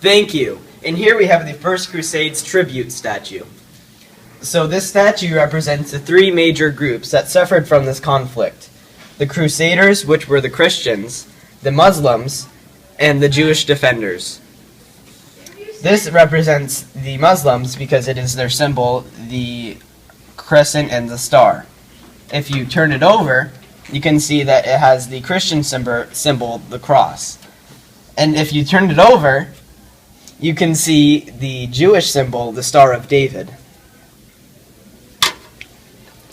Thank you. And here we have the First Crusades tribute statue. So this statue represents the three major groups that suffered from this conflict. The Crusaders, which were the Christians, the Muslims, and the Jewish defenders. This represents the Muslims because it is their symbol, the crescent and the star. If you turn it over, you can see that it has the Christian symbol, the cross. And if you turn it over, you can see the Jewish symbol, the Star of David.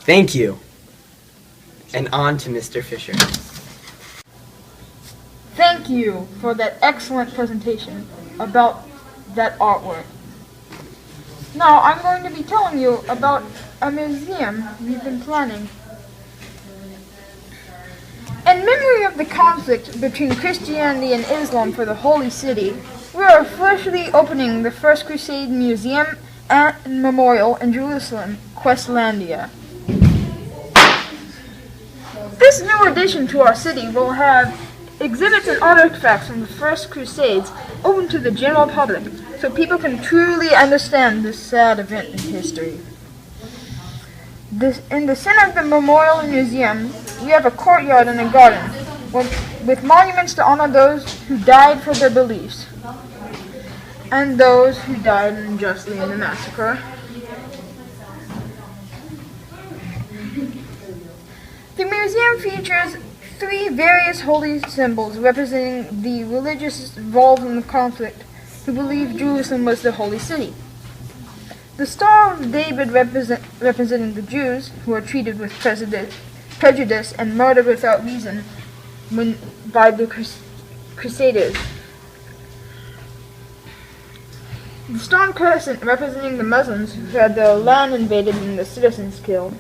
Thank you. And on to Mr. Fisher. Thank you for that excellent presentation about that artwork. Now I'm going to be telling you about a museum we've been planning. In memory of the conflict between Christianity and Islam for the Holy City, we are officially opening the First Crusade Museum and Memorial in Jerusalem, KWESDA. This new addition to our city will have exhibits and artifacts from the First Crusades open to the general public, so people can truly understand this sad event in history. In the center of the Memorial and Museum, we have a courtyard and a garden with monuments to honor those who died for their beliefs and those who died unjustly in the massacre. The museum features three various holy symbols representing the religious involved in the conflict who believed Jerusalem was the holy city. The Star of David representing the Jews who were treated with prejudice and murdered without reason by the Crusaders. The Stone Crescent representing the Muslims who had their land invaded and the citizens killed.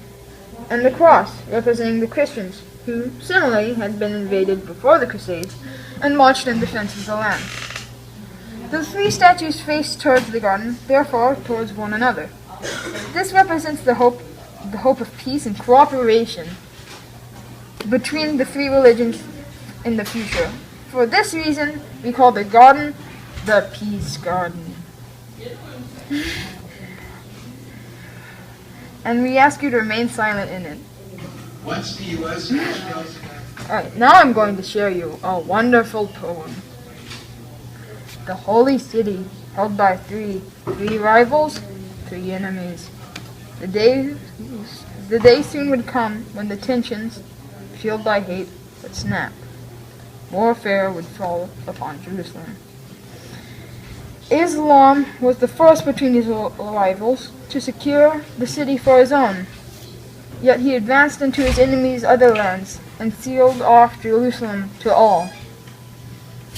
And the Cross representing the Christians who similarly had been invaded before the Crusades and marched in defense of the land. The three statues face towards the garden, therefore towards one another. This represents the hope of peace and cooperation between the three religions in the future. For this reason, we call the garden the Peace Garden. And we ask you to remain silent in it. What's the U.S. Alright, now I'm going to share you a wonderful poem. The holy city, held by three rivals, three enemies. The day soon would come when the tensions, fueled by hate, would snap. Warfare would fall upon Jerusalem. Islam was the first between his rivals to secure the city for his own. Yet he advanced into his enemies' other lands and sealed off Jerusalem to all.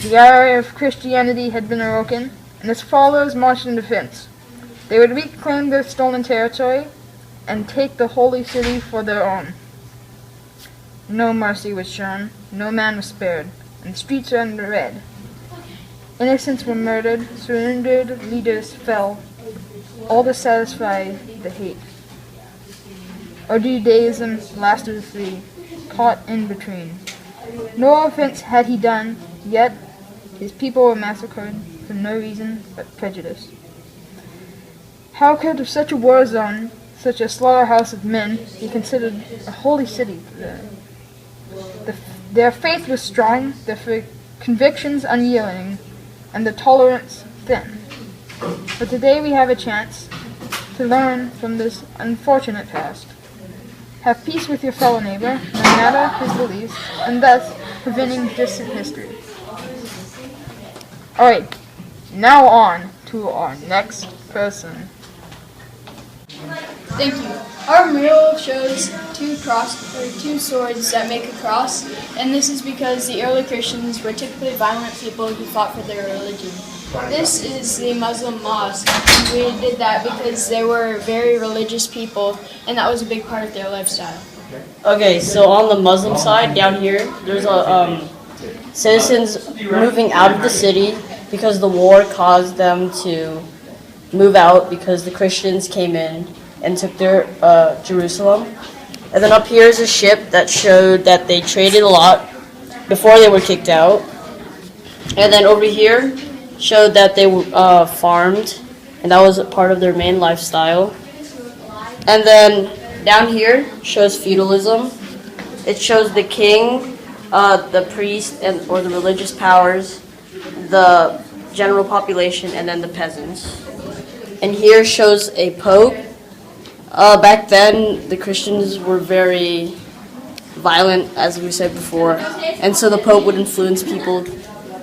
The area of Christianity had been broken, and its followers marched in defense. They would reclaim their stolen territory and take the holy city for their own. No mercy was shown, no man was spared, and the streets ran red. Innocents were murdered, surrendered leaders fell, all to satisfy the hate. Or Judaism lasted free, caught in between. No offense had he done, yet his people were massacred for no reason but prejudice. How could such a war zone, such a slaughterhouse of men, be considered a holy city to them? Their faith was strong, their convictions unyielding, and the tolerance thin. But today we have a chance to learn from this unfortunate past. Have peace with your fellow neighbor, no matter his beliefs, and thus preventing distant history. Alright, now on to our next person. Thank you. Our mural shows two swords that make a cross, and this is because the early Christians were typically violent people who fought for their religion. This is the Muslim mosque. We did that because they were very religious people, and that was a big part of their lifestyle. Okay, so on the Muslim side, down here, there's citizens moving out of the city because the war caused them to move out because the Christians came in and took their Jerusalem. And then up here is a ship that showed that they traded a lot before they were kicked out. And then over here showed that they farmed, and that was a part of their main lifestyle. And then down here shows feudalism. It shows the king, the priest, or the religious powers, the general population, and then the peasants. And here shows a pope. Back then, the Christians were very violent, as we said before, and so the pope would influence people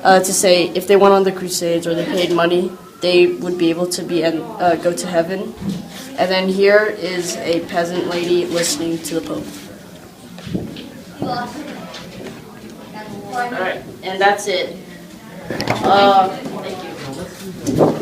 to say if they went on the crusades or they paid money, they would be able to go to heaven. And then here is a peasant lady listening to the pope. All right, and that's it. Thank you.